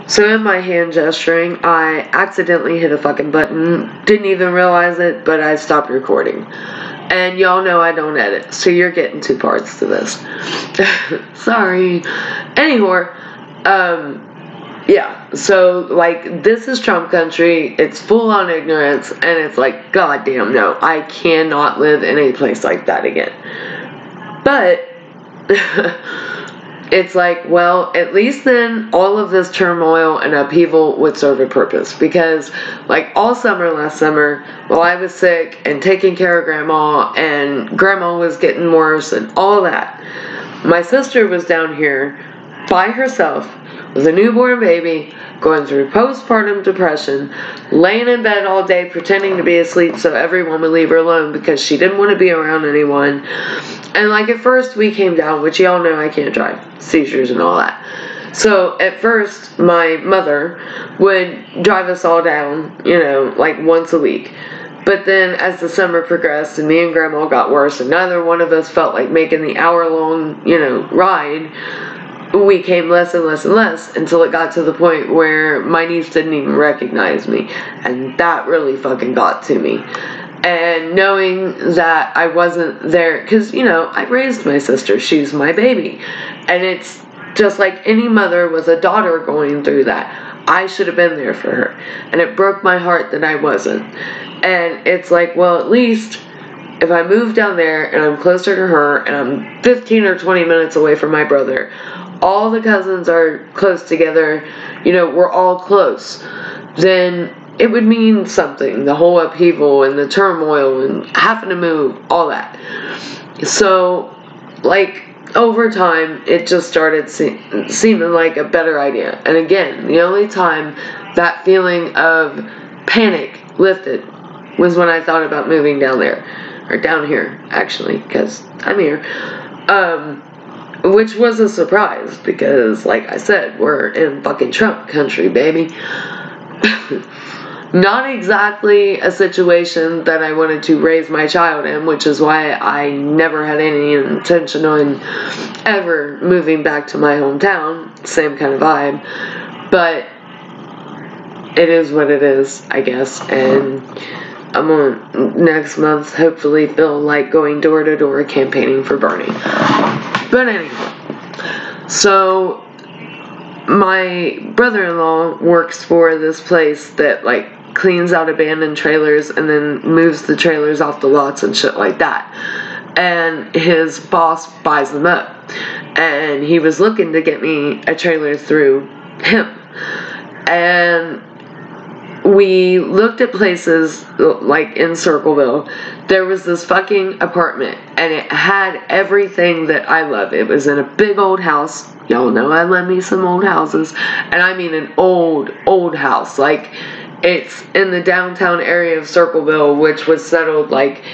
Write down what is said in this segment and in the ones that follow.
So in my hand gesturing, I accidentally hit a fucking button. Didn't even realize it, but I stopped recording. And y'all know I don't edit, so you're getting 2 parts to this. Sorry. Anyway, yeah, so, like, this is Trump country, it's full on ignorance, and it's like, goddamn no, I cannot live in a place like that again. But, it's like, well, at least then, all of this turmoil and upheaval would serve a purpose, because, like, all summer last summer, while I was sick, and taking care of Grandma, and Grandma was getting worse, and all that, my sister was down here, by herself, with a newborn baby, going through postpartum depression, laying in bed all day pretending to be asleep so everyone would leave her alone because she didn't want to be around anyone. And like at first we came down, which y'all know I can't drive, seizures and all that. So at first my mother would drive us all down, you know, like once a week. But then as the summer progressed and me and Grandma got worse and neither one of us felt like making the hour-long, you know, ride, we came less and less and less until it got to the point where my niece didn't even recognize me. And that really fucking got to me. And knowing that I wasn't there, because, you know, I raised my sister. She's my baby. And it's just like any mother with a daughter going through that. I should have been there for her. And it broke my heart that I wasn't. And it's like, well, at least if I move down there and I'm closer to her and I'm 15 or 20 minutes away from my brother, all the cousins are close together, you know, we're all close, then it would mean something, the whole upheaval and the turmoil and having to move, all that. So, like, over time, it just started seeming like a better idea. And again, the only time that feeling of panic lifted was when I thought about moving down there, or down here, actually, because I'm here. Which was a surprise, because, like I said, we're in fucking Trump country, baby. Not exactly a situation that I wanted to raise my child in, which is why I never had any intention on ever moving back to my hometown. Same kind of vibe. But it is what it is, I guess. And I'm on next month, hopefully feel like going door to door campaigning for Bernie. But anyway, so my brother-in-law works for this place that, like, cleans out abandoned trailers and then moves the trailers off the lots and shit like that. And his boss buys them up. And he was looking to get me a trailer through him. And we looked at places, like in Circleville. There was this fucking apartment, and it had everything that I love. It was in a big old house. Y'all know I love me some old houses. And I mean an old, old house. Like, it's in the downtown area of Circleville, which was settled like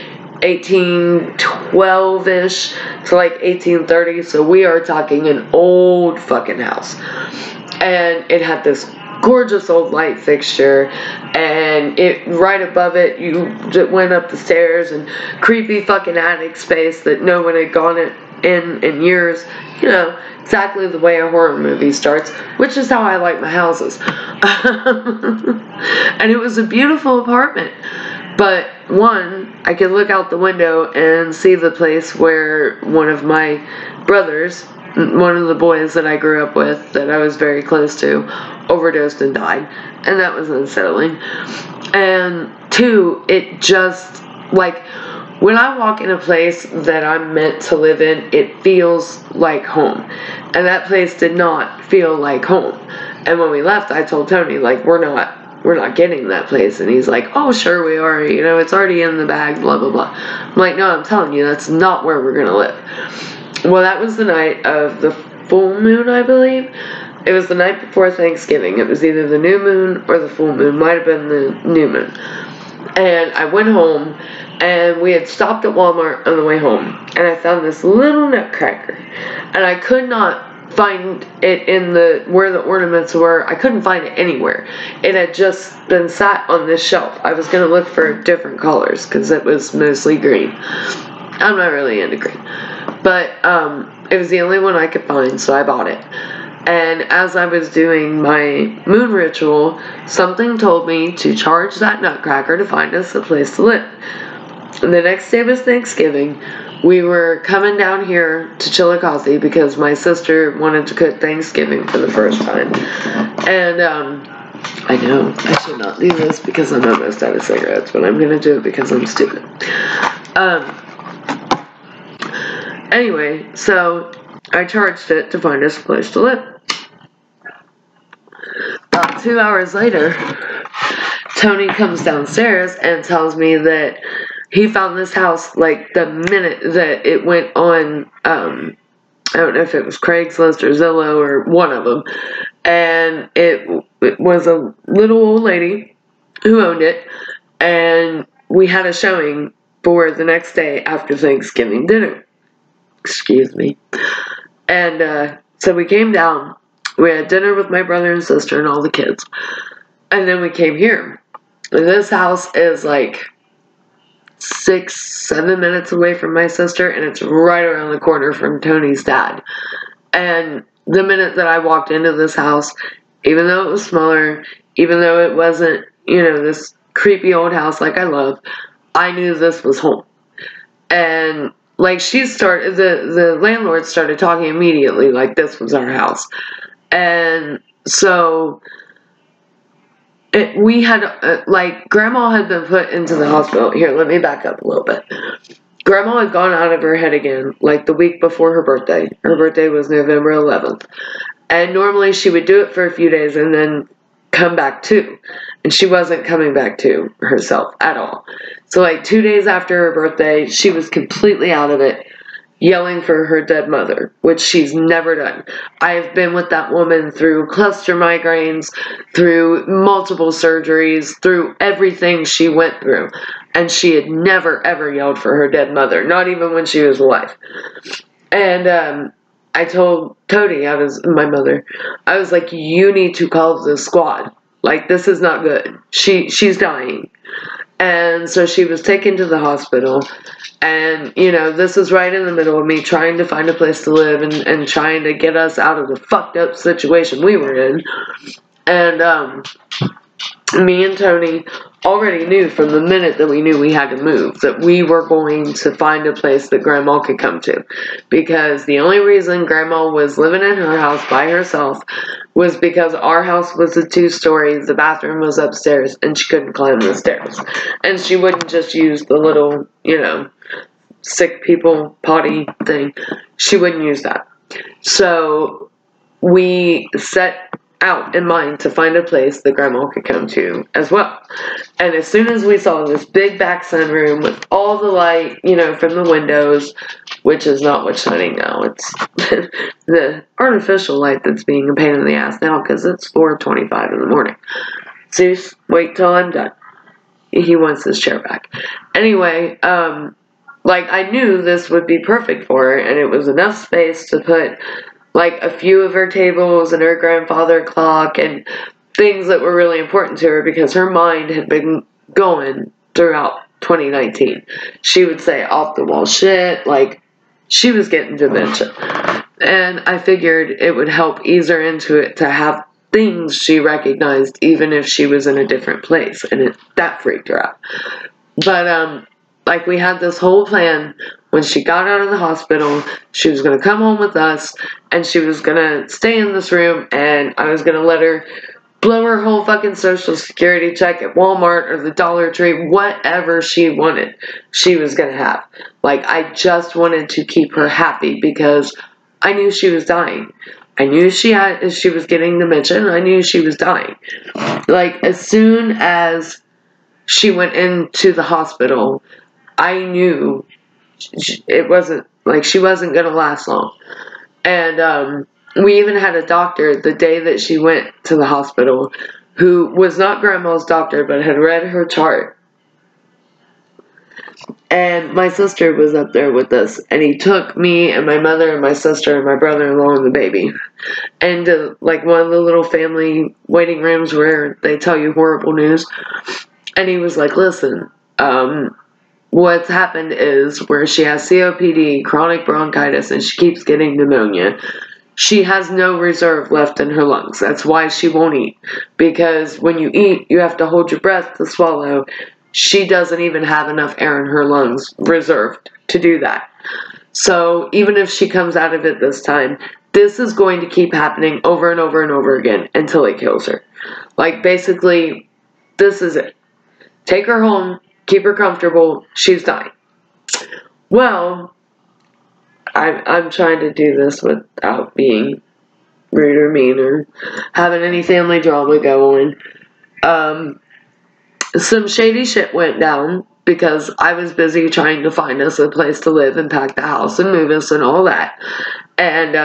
1812-ish to like 1830. So we are talking an old fucking house. And it had this gorgeous old light fixture, and it right above it, you went up the stairs, and creepy fucking attic space that no one had gone in years. You know, exactly the way a horror movie starts, which is how I like my houses. And it was a beautiful apartment. But one, I could look out the window and see the place where one of my brothers, one of the boys that I grew up with, that I was very close to, overdosed and died. And that was unsettling. And two, it just, like, when I walk in a place that I'm meant to live in, it feels like home. And that place did not feel like home. And when we left, I told Tony, like, we're not getting that place. And he's like, oh, sure we are. You know, it's already in the bag, blah, blah, blah. I'm like, no, I'm telling you, that's not where we're going to live. Well, that was the night of the full moon, I believe. It was the night before Thanksgiving. It was either the new moon or the full moon. Might have been the new moon. And I went home, and we had stopped at Walmart on the way home. And I found this little nutcracker. And I could not find it in where the ornaments were. I couldn't find it anywhere. It had just been sat on this shelf. I was going to look for different colors because it was mostly green. I'm not really into green. But it was the only one I could find, so I bought it. And as I was doing my moon ritual, something told me to charge that nutcracker to find us a place to live. And the next day was Thanksgiving. We were coming down here to Chillicothe because my sister wanted to cook Thanksgiving for the first time. And I know I should not do this because I'm almost out of cigarettes, but I'm going to do it because I'm stupid. Anyway, so I charged it to find us a place to live. About 2 hours later, Tony comes downstairs and tells me that he found this house like the minute that it went on, I don't know if it was Craigslist or Zillow or one of them. And it was a little old lady who owned it. And we had a showing for the next day after Thanksgiving dinner. Excuse me. And so we came down. We had dinner with my brother and sister and all the kids. And then we came here. And this house is like 6-7 minutes away from my sister, and it's right around the corner from Tony's dad. And the minute that I walked into this house, even though it was smaller, even though it wasn't, this creepy old house like I love, I knew this was home. And like the landlord started talking immediately like this was our house. And so we had, Grandma had been put into the hospital. Here, let me back up a little bit. Grandma had gone out of her head again, like the week before her birthday. Her birthday was November 11th. And normally she would do it for a few days and then come back to. And she wasn't coming back to herself at all. So like 2 days after her birthday, she was completely out of it, yelling for her dead mother, which she's never done. I have been with that woman through cluster migraines, through multiple surgeries, through everything she went through. And she had never, ever yelled for her dead mother, not even when she was alive. And I told Tony, my mother, I was like, you need to call the squad. Like, this is not good. She's dying. And so she was taken to the hospital. And, this is right in the middle of me trying to find a place to live and trying to get us out of the fucked up situation we were in. And me and Tony already knew from the minute that we knew we had to move that we were going to find a place that Grandma could come to. Because the only reason Grandma was living in her house by herself was because our house was a 2-story, the bathroom was upstairs, and she couldn't climb the stairs. And she wouldn't just use the little, sick people potty thing. She wouldn't use that. So we set out in mind to find a place that Grandma could come to as well. And as soon as we saw this big back sunroom with all the light, from the windows, which is not what's shining now. It's the artificial light that's being a pain in the ass now because it's 4:25 in the morning. Zeus, wait till I'm done. He wants his chair back. Anyway, I knew this would be perfect for her, and it was enough space to put a few of her tables and her grandfather clock and things that were really important to her because her mind had been going throughout 2019. She would say off the wall shit, she was getting dementia. And I figured it would help ease her into it to have things she recognized even if she was in a different place, and that freaked her out. But we had this whole plan. When she got out of the hospital, she was going to come home with us, and she was going to stay in this room, and I was going to let her blow her whole fucking Social Security check at Walmart or the Dollar Tree, whatever she wanted, she was going to have. I just wanted to keep her happy because I knew she was dying. I knew she was getting dementia, and I knew she was dying. As soon as she went into the hospital, I knew it wasn't, she wasn't going to last long. And we even had a doctor the day that she went to the hospital who was not Grandma's doctor but had read her chart. And my sister was up there with us, and he took me and my mother and my sister and my brother-in-law and the baby into one of the little family waiting rooms where they tell you horrible news. And he was like, listen, what's happened is where she has COPD, chronic bronchitis, and she keeps getting pneumonia. she has no reserve left in her lungs. That's why she won't eat. Because when you eat, you have to hold your breath to swallow. She doesn't even have enough air in her lungs reserved to do that. So even if she comes out of it this time, this is going to keep happening over and over and over again until it kills her. Like, basically, this is it. Take her home, keep her comfortable, she's dying. Well, I'm trying to do this without being rude or mean or having any family drama going. Some shady shit went down because I was busy trying to find us a place to live and pack the house and move us and all that. And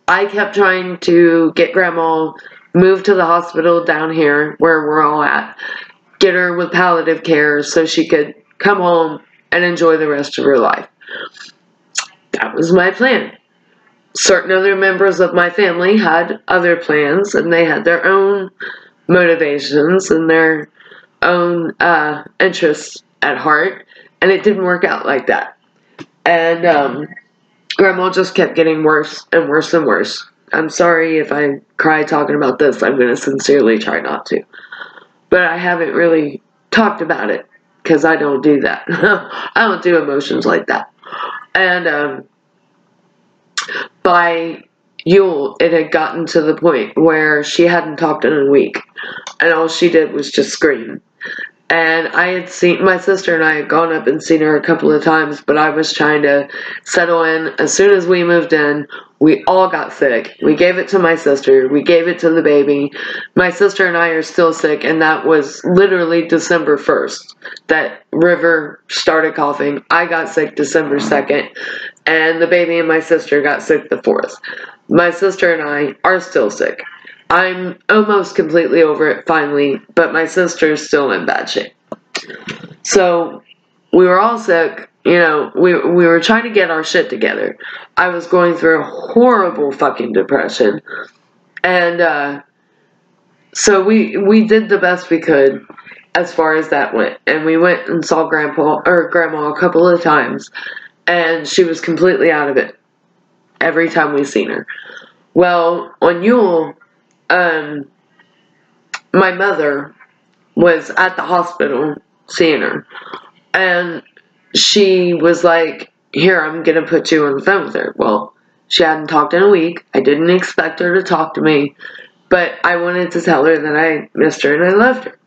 I kept trying to get Grandma moved to the hospital down here where we're all at, get her with palliative care so she could come home and enjoy the rest of her life. That was my plan. Certain other members of my family had other plans, and they had their own motivations and their own interests at heart, and it didn't work out like that. And Grandma just kept getting worse and worse and worse. I'm sorry if I cry talking about this. I'm going to sincerely try not to. But I haven't really talked about it because I don't do that. I don't do emotions like that. And by Yule, it had gotten to the point where she hadn't talked in a week, and all she did was just scream. And I had seen, my sister and I had gone up and seen her a couple of times, but I was trying to settle in. As soon as we moved in, we all got sick. We gave it to my sister. We gave it to the baby. My sister and I are still sick, and that was literally December 1st that River started coughing. I got sick December 2nd, and the baby and my sister got sick the 4th. My sister and I are still sick. I'm almost completely over it finally, but my sister's still in bad shape. So we were all sick. You know, we were trying to get our shit together. I was going through a horrible fucking depression. And so we did the best we could as far as that went. And we went and saw Grandma a couple of times, and she was completely out of it every time we seen her. Well, on Yule, my mother was at the hospital seeing her, and she was like, here, I'm gonna put you on the phone with her. Well, she hadn't talked in a week. I didn't expect her to talk to me, but I wanted to tell her that I missed her and I loved her.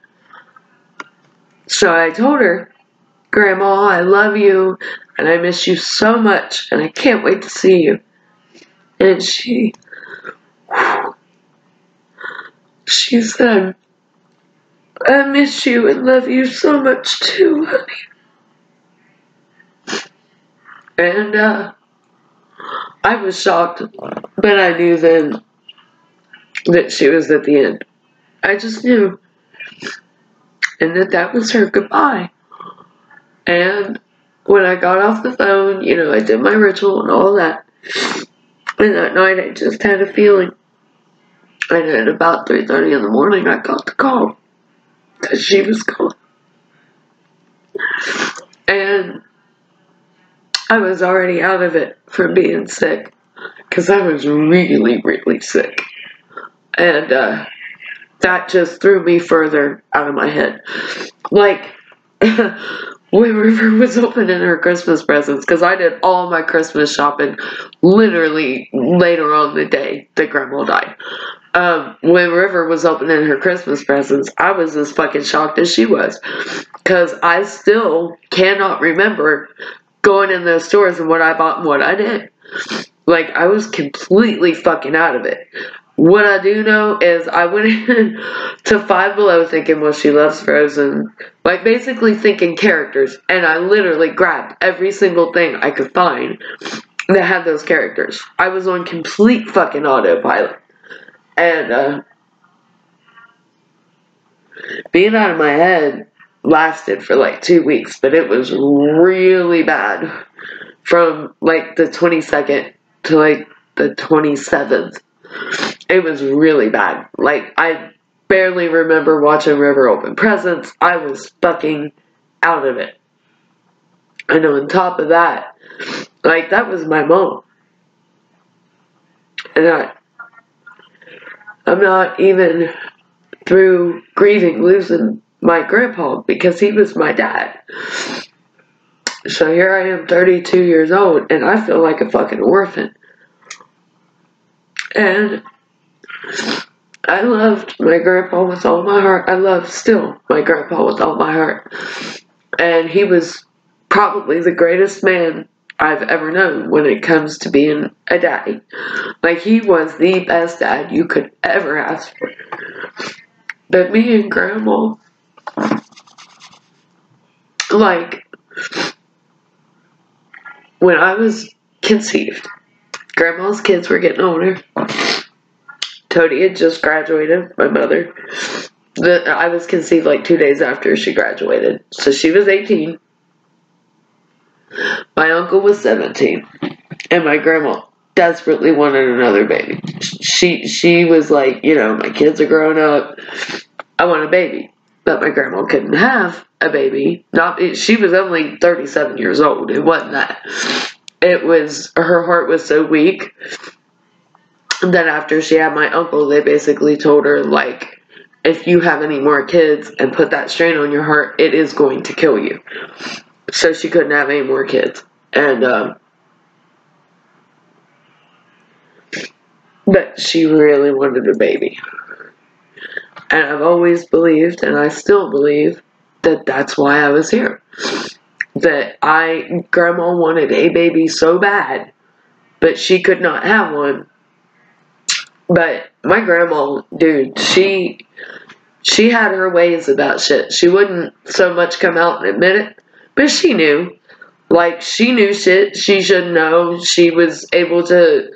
So I told her, Grandma, I love you, and I miss you so much, and I can't wait to see you. And she said, I miss you and love you so much too, honey. And I was shocked, but I knew then that she was at the end. I just knew. And that was her goodbye. And when I got off the phone, you know, I did my ritual and all that. And that night I just had a feeling. And at about 3:30 in the morning, I got the call that she was gone. And I was already out of it from being sick, because I was really, really sick. And that just threw me further out of my head. Like, when River was opening her Christmas presents, because I did all my Christmas shopping literally later on the day that Grandma died. When River was opening her Christmas presents, I was as fucking shocked as she was, because I still cannot remember going in those stores and what I bought and what I did. Like, I was completely fucking out of it. What I do know is I went to Five Below thinking, well, she loves Frozen. Like, basically thinking characters. And I literally grabbed every single thing I could find that had those characters. I was on complete fucking autopilot. And being out of my head lasted for like 2 weeks. But it was really bad. From like the 22nd to like the 27th. It was really bad. Like, I barely remember watching River open presents. I was fucking out of it. And on top of that, like, that was my mom. And I'm not even through grieving losing my grandpa because he was my dad. So here I am, 32 years old, and I feel like a fucking orphan. And I loved my grandpa with all my heart. I love still my grandpa with all my heart. And he was probably the greatest man I've ever known when it comes to being a daddy. Like, he was the best dad you could ever ask for. But me and Grandma, like, when I was conceived, Grandma's kids were getting older. Tony had just graduated, my mother. I was conceived like 2 days after she graduated. So she was 18. My uncle was 17. And my grandma desperately wanted another baby. She was like, you know, my kids are growing up. I want a baby. But my grandma couldn't have a baby. She was only 37 years old. It wasn't that. It was, her heart was so weak that after she had my uncle, they basically told her, like, if you have any more kids and put that strain on your heart, it is going to kill you. So she couldn't have any more kids. And, but she really wanted a baby. And I've always believed, and I still believe, that that's why I was here. That Grandma wanted a baby so bad, but she could not have one. But my grandma, dude, she had her ways about shit. She wouldn't so much come out and admit it, but she knew. Like, she knew shit she shouldn't know. She was able to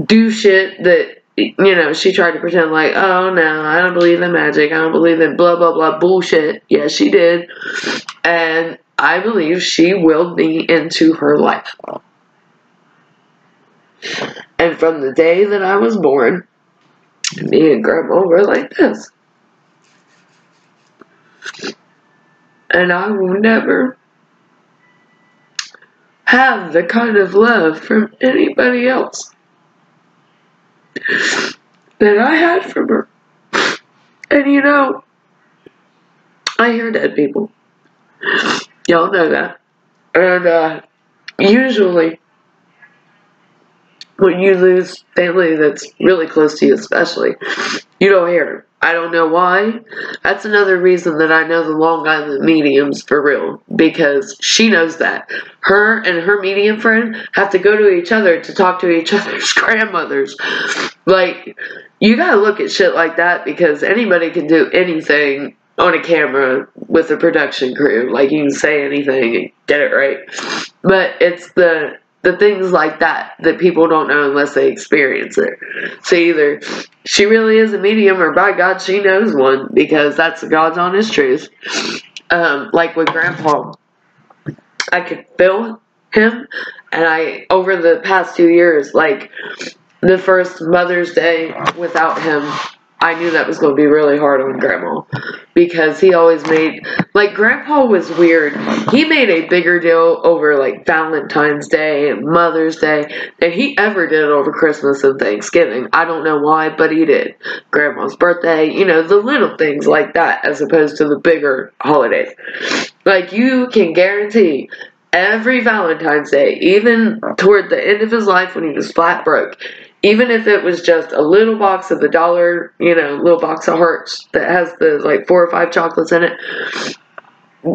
do shit that, you know, she tried to pretend like, oh no, I don't believe in magic, I don't believe in blah blah blah bullshit. Yes, she did. And I believe she willed me into her life. And from the day that I was born, me and Grandma were like this. And I will never have the kind of love from anybody else that I had from her. And you know, I hear dead people. Y'all know that. And usually, when you lose family that's really close to you especially, you don't hear them. I don't know why. That's another reason that I know the Long Island mediums for real. Because she knows that. Her and her medium friend have to go to each other to talk to each other's grandmothers. Like, you gotta look at shit like that because anybody can do anything on a camera with a production crew. Like, you can say anything and get it right. But it's the things like that people don't know unless they experience it. So either she really is a medium or by God she knows one, because that's the God's honest truth. Like with Grandpa, I could feel him, and over the past 2 years, like the first Mother's Day without him, I knew that was going to be really hard on Grandma, because he always made, like, Grandpa was weird. He made a bigger deal over, like, Valentine's Day and Mother's Day than he ever did over Christmas and Thanksgiving. I don't know why, but he did. Grandma's birthday, you know, the little things like that, as opposed to the bigger holidays. Like, you can guarantee every Valentine's Day, even toward the end of his life when he was flat broke, even if it was just a little box of the dollar, you know, little box of hearts that has the, like, 4 or 5 chocolates in it,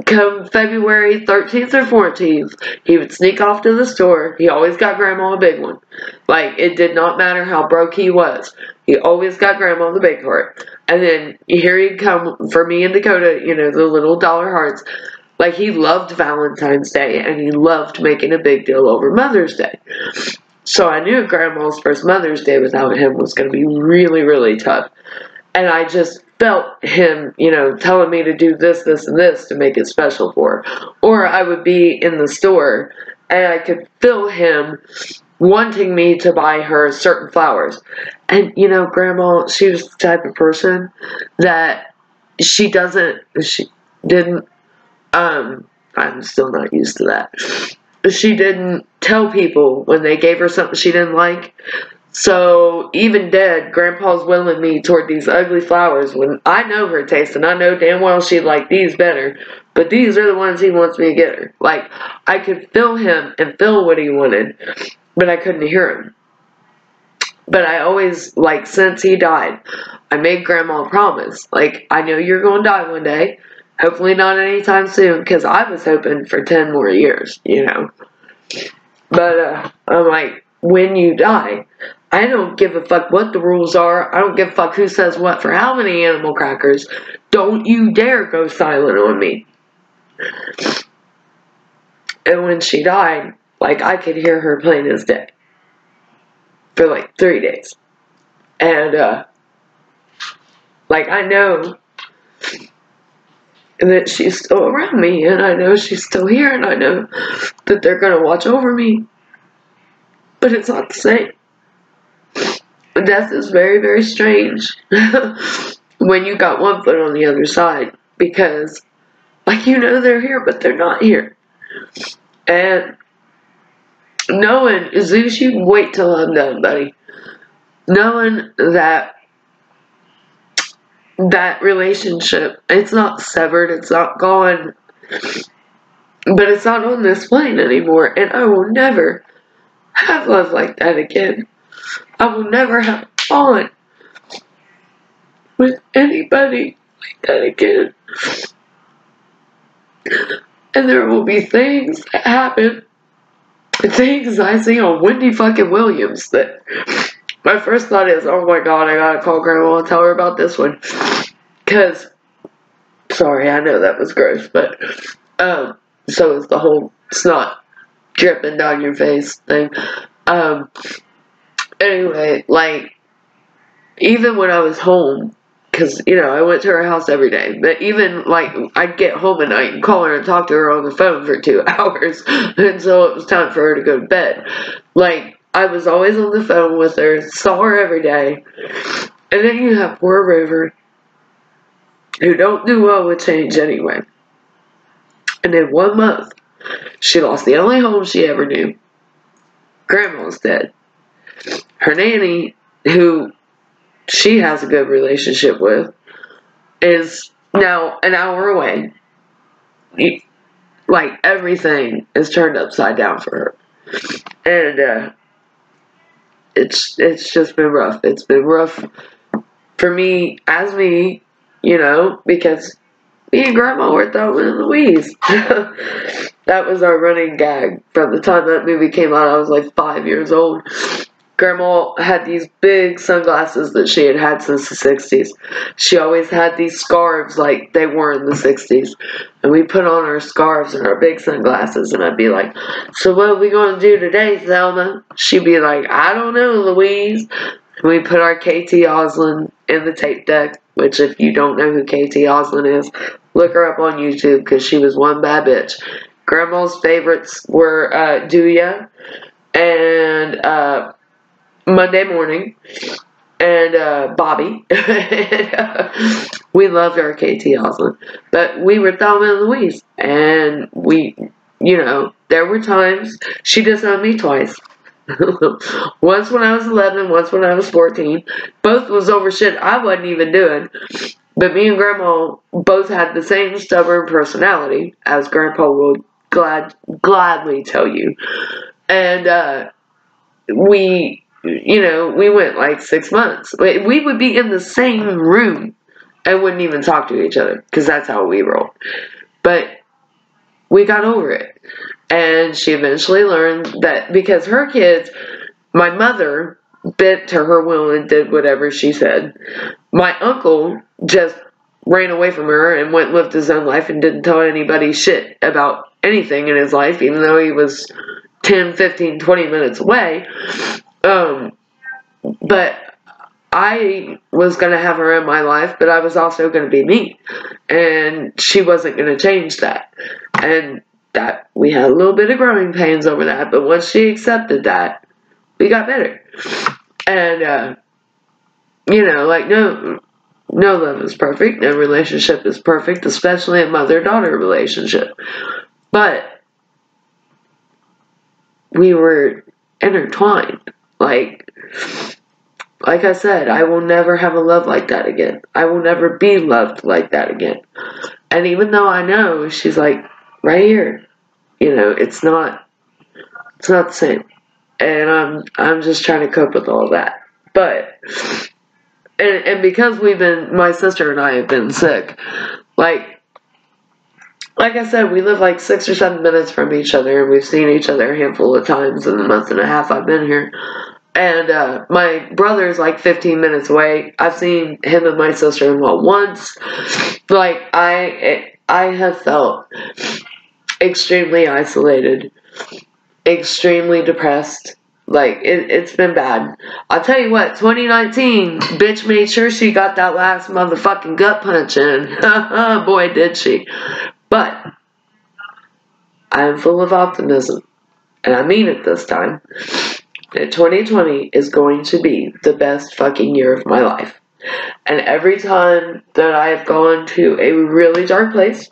come February 13th or 14th, he would sneak off to the store. He always got Grandma a big one. Like, it did not matter how broke he was. He always got Grandma the big heart. And then here he'd come for me and Dakota, you know, the little dollar hearts. Like, he loved Valentine's Day, and he loved making a big deal over Mother's Day. So I knew Grandma's first Mother's Day without him was going to be really, really tough. And I just felt him, you know, telling me to do this, this, and this to make it special for her. Or I would be in the store, and I could feel him wanting me to buy her certain flowers. And, you know, Grandma, she was the type of person that she didn't, I'm still not used to that. She didn't tell people when they gave her something she didn't like. So even dead, Grandpa's willing me toward these ugly flowers when I know her taste and I know damn well she'd like these better. But these are the ones he wants me to get her. Like, I could feel him and feel what he wanted, but I couldn't hear him. But I always, like, since he died, I made Grandma a promise. Like, I know you're going to die one day. Hopefully not anytime soon, because I was hoping for 10 more years, you know. But, I'm like, when you die, I don't give a fuck what the rules are. I don't give a fuck who says what for how many animal crackers. Don't you dare go silent on me. And when she died, like, I could hear her plain as day. For like 3 days. And, like, I know that she's still around me, and I know she's still here, and I know that they're gonna watch over me. But it's not the same. Death is very, very strange when you got one foot on the other side, because, like, you know they're here, but they're not here. And knowing, Zeus, you wait till I'm done, buddy. Knowing that relationship, it's not severed, it's not gone, but it's not on this plane anymore, and I will never have love like that again. I will never have fun with anybody like that again. And there will be things that happen, things I see on Wendy fucking Williams, that my first thought is, oh my god, I gotta call Grandma and tell her about this one. Because, sorry, I know that was gross, but, so is the whole snot dripping down your face thing. Anyway, like, even when I was home, because, you know, I went to her house every day, but even, like, I'd get home at night and call her and talk to her on the phone for 2 hours until it was time for her to go to bed. Like, I was always on the phone with her, saw her every day, and then you have poor River, who don't do well with change anyway. And in 1 month, she lost the only home she ever knew. Grandma's dead. Her nanny, who she has a good relationship with, is now an hour away. Like, everything is turned upside down for her. And, it's just been rough. It's been rough for me, as me, you know, because me and Grandma were Thelma and Louise. That was our running gag from the time that movie came out. I was like 5 years old. Grandma had these big sunglasses that she had had since the 60s. She always had these scarves like they were in the 60s. And we put on our scarves and our big sunglasses, and I'd be like, so what are we going to do today, Thelma? She'd be like, I don't know, Louise. And we put our KT Oslin in the tape deck, which if you don't know who KT Oslin is, look her up on YouTube, because she was one bad bitch. Grandma's favorites were Dooya and Monday Morning and Bobby. We loved our KT Oslin, but we were Thelma and Louise, and we, you know, there were times she disowned me twice. Once when I was 11, once when I was 14. Both was over shit I wasn't even doing. But me and Grandma both had the same stubborn personality, as Grandpa would gladly tell you. And we, you know, we went like 6 months. We would be in the same room and wouldn't even talk to each other, because that's how we rolled. But we got over it. And she eventually learned that, because her kids, my mother bent to her will and did whatever she said. My uncle just ran away from her and went and lived his own life and didn't tell anybody shit about anything in his life, even though he was 10, 15, 20 minutes away. But I was going to have her in my life, but I was also going to be me. And she wasn't going to change that. And that we had a little bit of growing pains over that, but once she accepted that, we got better. And you know, like, no love is perfect, no relationship is perfect, especially a mother-daughter relationship, but we were intertwined. Like, like I said, I will never have a love like that again. I will never be loved like that again. And even though I know, she's like, right here, you know, it's not the same. And I'm just trying to cope with all that. But, and because my sister and I have been sick, like I said, we live like 6 or 7 minutes from each other, and we've seen each other a handful of times in the month and a half I've been here. And my brother's like 15 minutes away. I've seen him and my sister-in-law once. Like, I have felt extremely isolated, extremely depressed. Like, it's been bad. I'll tell you what, 2019, bitch made sure she got that last motherfucking gut punch in. Boy, did she. But I am full of optimism, and I mean it this time. 2020 is going to be the best fucking year of my life. And every time that I have gone to a really dark place,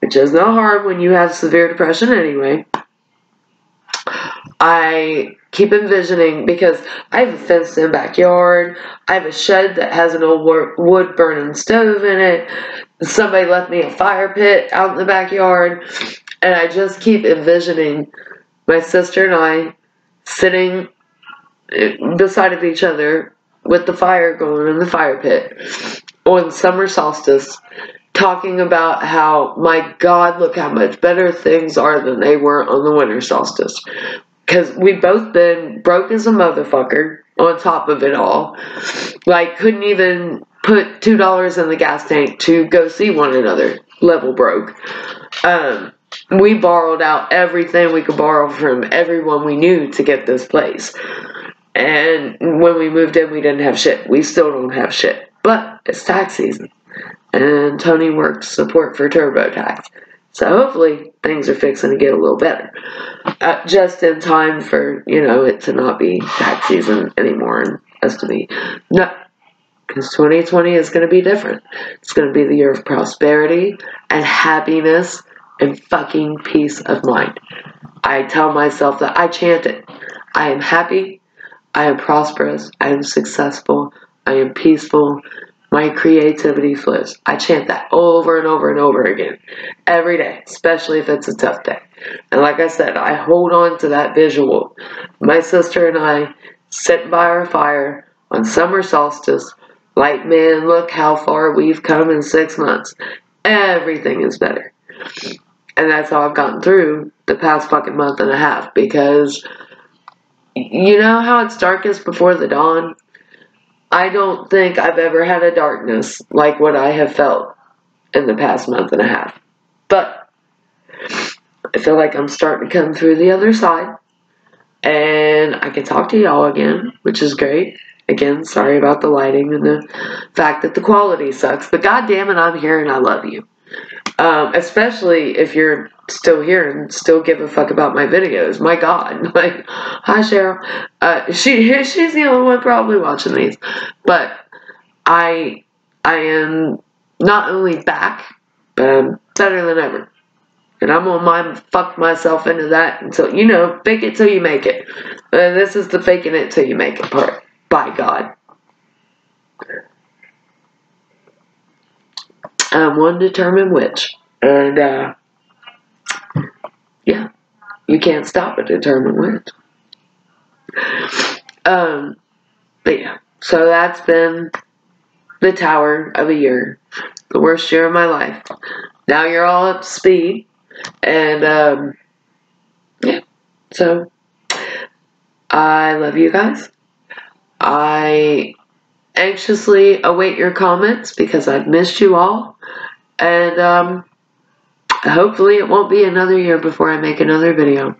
which is not hard when you have severe depression anyway, I keep envisioning, because I have a fenced-in backyard, I have a shed that has an old wood-burning stove in it, somebody left me a fire pit out in the backyard, and I just keep envisioning my sister and I sitting beside of each other with the fire going in the fire pit on summer solstice, talking about how, my God, look how much better things are than they were on the winter solstice. Because we've both been broke as a motherfucker on top of it all. Like, couldn't even put $2 in the gas tank to go see one another. Level broke. We borrowed out everything we could borrow from everyone we knew to get this place. And when we moved in, we didn't have shit. We still don't have shit. But it's tax season. And Tony worked support for TurboTax. So hopefully things are fixing to get a little better. Just in time for, you know, it to not be tax season anymore and us to be. No. Because 2020 is going to be different. It's going to be the year of prosperity and happiness and fucking peace of mind. I tell myself that, I chant it. I am happy. I am prosperous. I am successful. I am peaceful. My creativity flows. I chant that over and over and over again. Every day. Especially if it's a tough day. And like I said, I hold on to that visual. My sister and I sitting by our fire on summer solstice. Like, man, look how far we've come in 6 months. Everything is better. And that's how I've gotten through the past fucking month and a half. Because, you know how it's darkest before the dawn? I don't think I've ever had a darkness like what I have felt in the past month and a half. But I feel like I'm starting to come through the other side. And I can talk to y'all again, which is great. Again, sorry about the lighting and the fact that the quality sucks. But goddamn it, I'm here and I love you. Especially if you're still here and still give a fuck about my videos. My God. Like, hi Cheryl. She's the only one probably watching these. But I am not only back, but I'm better than ever. And I'm gonna fuck myself into that until, you know, fake it till you make it. And this is the faking it till you make it part. By God. I'm one determined witch. And, yeah. You can't stop a determined witch. But yeah. So that's been the tower of a year. The worst year of my life. Now you're all up to speed. And, yeah. So, I love you guys. I anxiously await your comments because I've missed you all. And hopefully it won't be another year before I make another video.